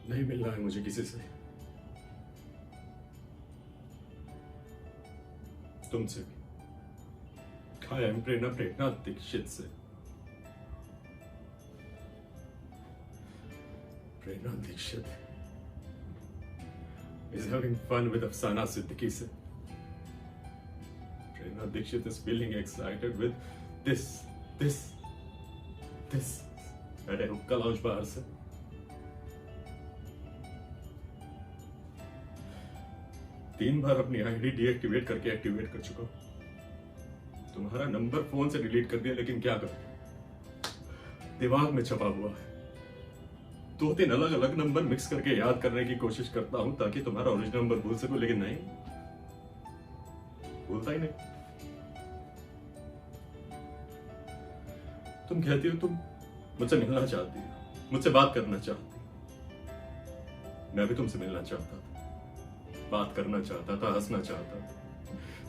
नहीं मिलना है मुझे किसी से, तुमसे भी। आई एम प्रेरणा दीक्षित से। प्रेरणा Dixit is having fun with Afsana Siddiqui se. Prerna Dikshit is feeling excited with this. अरे हुक्का लाउंज बाहर से। तीन बार अपनी आईडी डीएक्टिवेट करके एक्टिवेट कर चुका हूं। तुम्हारा नंबर फोन से डिलीट कर दिया, लेकिन क्या करूं, दिमाग में छपा हुआ है। 2-3 अलग अलग नंबर मिक्स करके याद करने की कोशिश करता हूं ताकि तुम्हारा ओरिजिनल नंबर भूल सकूं, लेकिन नहीं, भूलता ही नहीं। तुम कहती हो तुम मुझसे मिलना चाहती हो, मुझसे बात करना चाहती हो। मैं भी तुमसे मिलना चाहता था, बात करना चाहता था, हंसना चाहता था,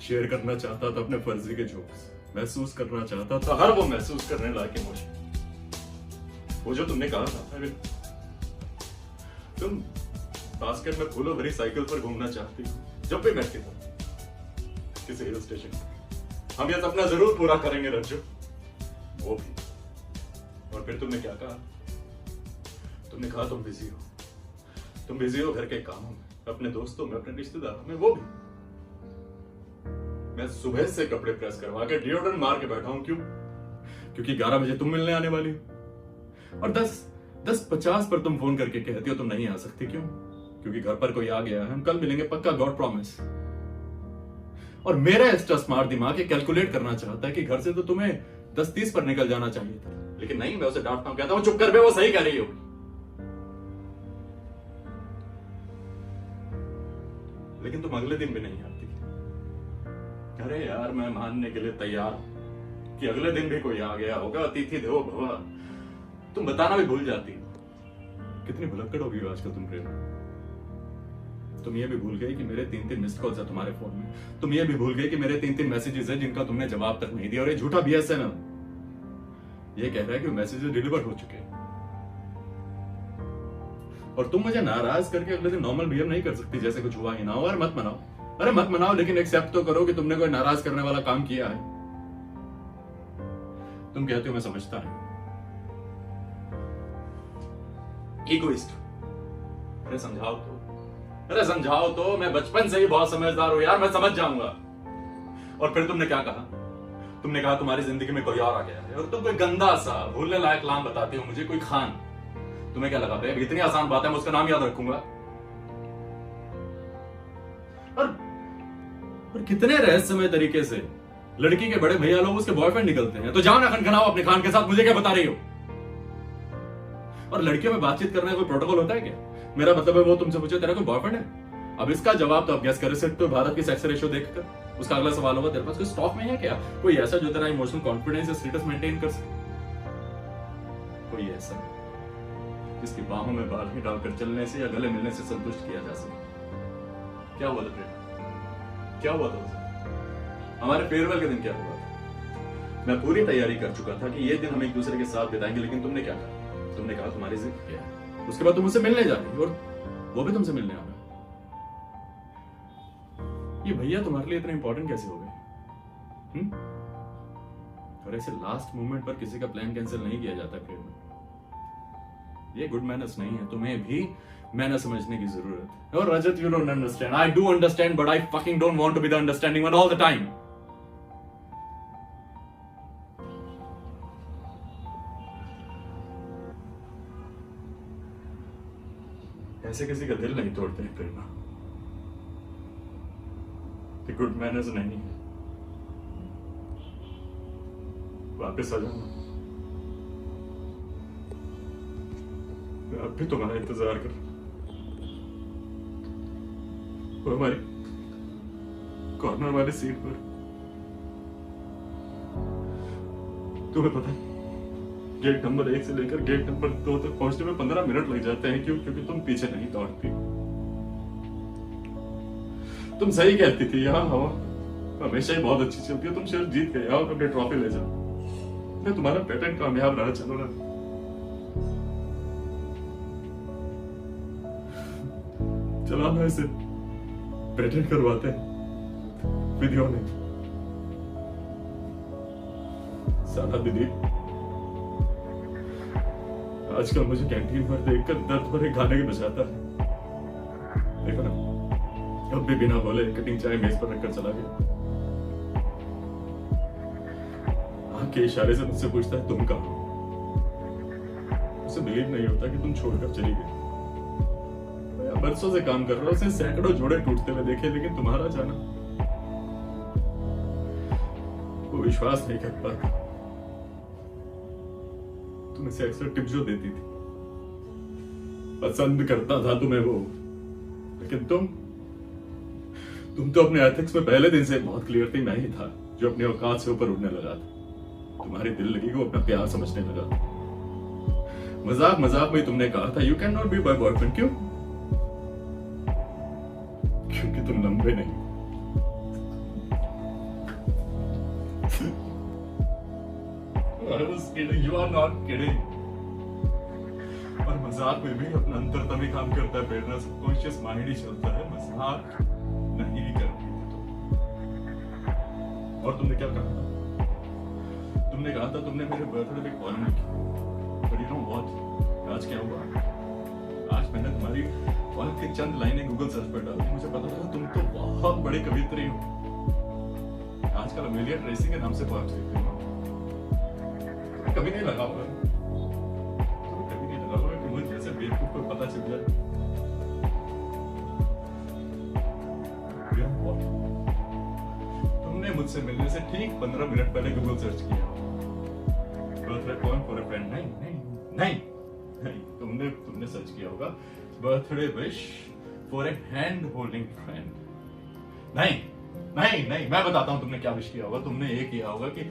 शेयर करना चाहता था अपने फर्जी के जोक्स, महसूस करना चाहता था हर वो महसूस करने लायक इमोशन, वो जो तुमने कहा था। तुम बास्केट में फूलों भरी साइकिल पर घूमना चाहती हो जब भी मैं कहता किसी हिल स्टेशन। हम यह सपना जरूर पूरा करेंगे रज्जू, वो भी। और फिर तुमने क्या कहा? तुमने कहा तुम बिजी हो, तुम बिजी हो घर के कामों में, अपने दोस्तों में, अपने रिश्तेदारों में, वो भी। मैं सुबह से कपड़े प्रेस करवा के डिओड्रेंट मार के बैठा हूं। क्यों? क्योंकि 11 बजे तुम मिलने आने वाली हो और 10:50 पर तुम फोन करके कहती हो तुम नहीं आ सकती। क्यों? क्योंकि घर पर कोई आ गया है, हम कल मिलेंगे पक्का, गॉड प्रॉमिस। और मेरा एक्स्ट्रा स्मार्ट दिमाग ये कैलकुलेट करना चाहता है कि घर से तो तुम्हें 10:30 पर निकल जाना चाहिए था, लेकिन नहीं, मैं उसे डांटता हूं, कहता हूं चुप कर बे, वो सही कह रही हो। लेकिन तुम अगले दिन भी नहीं आती। अरे यार, मैं मानने के लिए तैयार हूं कि अगले दिन भी कोई आ गया होगा, अतिथि देवो भव। तुम बताना भी भूल जाती हो। कितनी भुलक्कड़ हो गई हो आजकल तुम प्रेरणा। तुम ये भी भूल गई कि मेरे 3-3 मिस्ड कॉल्स है तुम्हारे फोन में। तुम ये भी भूल गई कि मेरे 3-3 मैसेजेस है जिनका तुमने जवाब तक नहीं दिया। और ये झूठा बीएसएनएल ये कह रहा है कि मैसेजेस डिलीवर हो चुके हैं। और तुम मुझे नाराज करके अगले दिन नॉर्मल बिहेव नहीं कर सकती जैसे कुछ हुआ ही ना हो। और मत मनाओ, अरे मत मनाओ, लेकिन एक्सेप्ट तो करो कि तुमने कोई नाराज करने वाला काम किया है। तुम कहते हो मैं समझता नहीं, इगोइस्ट। अरे समझाओ तो, अरे समझाओ तो, मैं बचपन से ही बहुत समझदार हूं यार, मैं समझ जाऊंगा। और फिर तुमने क्या कहा? तुमने कहा तुम्हारी जिंदगी में कोई और आ गया है और तुम कोई गंदा सा भूलने लायक नाम बताती हो मुझे, कोई खान। तुम्हें क्या लगा भाई इतनी आसान बात है मैं उसका नाम याद रखूंगा? और कितने रहस्यमय तरीके से लड़की के बड़े भैया लोग उसके बॉयफ्रेंड निकलते हैं। तो जाओ ना खनखनाओ अपने खान के साथ, मुझे क्या बता रही हो? और लड़कियों में बातचीत करने का कोई प्रोटोकॉल होता है क्या? मेरा मतलब है वो तुमसे पूछे तेरा कोई बॉयफ्रेंड है? अब इसका जवाब तो आप गेस कर सकते हो भारत की सेक्स रेशियो देखकर। उसका अगला सवाल होगा तेरे पास कोई स्टॉक में है क्या, कोई ऐसा जो तेरा इमोशनल कॉन्फिडेंस या स्टेटस मेंटेन कर सके? कोई ऐसा जिसकी बाहों में बाल ही डालकर चलने से या गले मिलने से संतुष्ट किया जा सके? क्या हुआ था प्रेरणा, क्या हुआ था उसे? हमारे फेयरवेल के दिन क्या हुआ था? मैं पूरी तैयारी कर चुका था कि ये दिन हम एक दूसरे के साथ बिताएंगे, लेकिन तुमने क्या कहा? तुमने कहा तुम्हारी जिद क्या है। उसके बाद तुम मुझसे मिलने जा रही और वो भी तुमसे मिलने आ रहा। ये भैया तुम्हारे लिए इतने इंपॉर्टेंट कैसे हो गए? और ऐसे लास्ट मोमेंट पर किसी का प्लान कैंसिल नहीं किया जाता फिर। ये गुड मैनर्स नहीं है, तुम्हें भी मैनर समझने की जरूरत है। और Rajat, you don't understand. I do understand, but I fucking don't want to be the understanding one all the time. ऐसे किसी का दिल नहीं तोड़ते हैं प्रेरणा। गुड मैनर्स नहीं है। वापस आ जाना, मैं अब भी तुम्हारा इंतजार कर। वो हमारी कॉर्नर वाली सीट पर, तुम्हें पता है गेट नंबर 1 से लेकर गेट नंबर 2 तक पहुंचने में 15 मिनट लग जाते हैं। क्यों? क्योंकि तुम पीछे नहीं दौड़ती। तुम सही कहती थी, यहाँ हवा हमेशा ही बहुत अच्छी चलती है। तुम शायद जीत गए, आओ अपनी ट्रॉफी ले जाओ। मैं तुम्हारा पेटेंट कामयाब रहा, चलो ना। चलाना इसे पेटेंट करवाते विधियों ने। साला दिलीप आजकल मुझे कैंटीन पर देखकर दर्द भरे गाने के बजाता है। देखो ना, अब भी बिना बोले कटिंग चाय मेज पर रखकर चला गया। आंख के इशारे से मुझसे पूछता है तुम कहाँ हो? उसे बिलीव नहीं होता कि तुम छोड़कर चली गई। मैं बरसों से काम कर रहा हूं, उसने सैकड़ों जोड़े टूटते हुए देखे, लेकिन तुम्हारा जाना वो विश्वास नहीं कर पाता। तुम इसे अक्सर टिप जो देती थी, पसंद करता था तुम्हें वो, लेकिन तुम तो अपने एथिक्स में पहले दिन से बहुत क्लियर थी। मैं ही था जो अपने औकात से ऊपर उड़ने लगा था। तुम्हारी दिल लगी को अपना प्यार समझने लगा। मजाक मजाक में तुमने कहा था you can not be my boyfriend. क्यों? क्योंकि तुम लंबे नहीं। I was kidding. You are not kidding. और मजाक में भी अपना अंतरतम ही काम करता है प्रेरणा। सबकॉन्शियस माइंड ही चलता है, मजाक नहीं करती तो। और तुमने क्या कहा था? तुमने कहा था तुमने मेरे बर्थडे पे कॉल नहीं की। But you know what? आज क्या हुआ? आज मैंने तुम्हारी कॉल की चंद लाइनें गूगल सर्च पर डाली। मुझे पता लगा तुम तो बहुत बड़ी कवित्री हो। आजकल अमेलिया ट्रेसी के नाम से बहुत लिखती हो। कभी नहीं लगा होगा, कभी नहीं लगा होगा कि मुझे जैसे बेवकूफ को पता चल जाए। तुमने मुझसे मिलने से ठीक 15 मिनट पहले गूगल सर्च किया birthday call for a friend. नहीं नहीं नहीं नहीं, तुमने सर्च किया होगा birthday wish for A hand holding friend. नहीं नहीं नहीं, मैं बताता हूं तुमने क्या विश किया होगा। तुमने ये किया होगा कि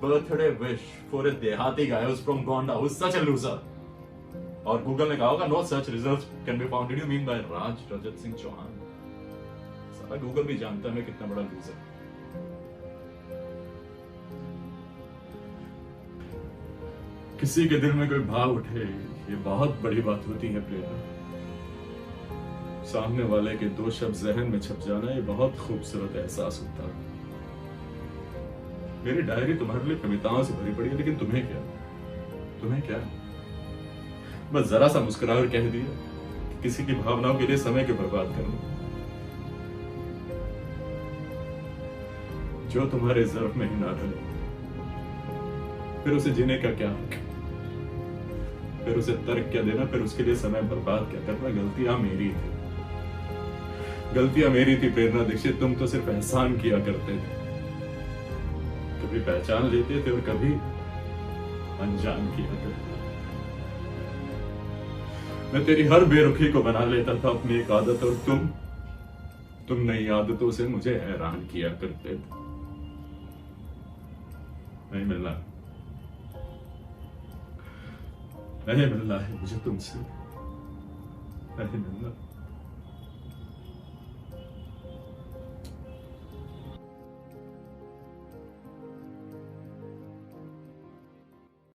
बर्थडे विश फॉर ए देहाती guy whose from Gonda who is such a loser. और गूगल ने कहा होगा no such results can be found. You mean by Raj Rajat Singh Chauhan. सारा गूगल भी जानता है मैं कितना बड़ा लूजर। किसी के दिल में कोई भाव उठे, ये बहुत बड़ी बात होती है प्रेरणा। सामने वाले के दो शब्द जहन में छप जाना, ये बहुत खूबसूरत एहसास होता है। मेरी डायरी तुम्हारे लिए कविताओं से भरी पड़ी है, लेकिन तुम्हें क्या, तुम्हें क्या? बस जरा सा मुस्कुरा कर कह दिया कि किसी की भावनाओं के लिए समय क्यों बर्बाद करना। जो तुम्हारे ज़र्फ में ही ना ढले, फिर उसे जीने का क्या हक? फिर उसे तर्क क्या देना, फिर उसके लिए समय बर्बाद क्या करना? गलतियां मेरी थी, गलतियां मेरी थी प्रेरणा दीक्षित। तुम तो सिर्फ एहसान किया करते थे, कभी पहचान लेते थे और कभी अनजान किया करते। मैं तेरी हर बेरुखी को बना लेता था अपनी एक आदत, और तुम नई आदतों से मुझे हैरान किया करते थे। नहीं मिलना, नहीं मिलना है मुझे तुमसे, नहीं मिलना।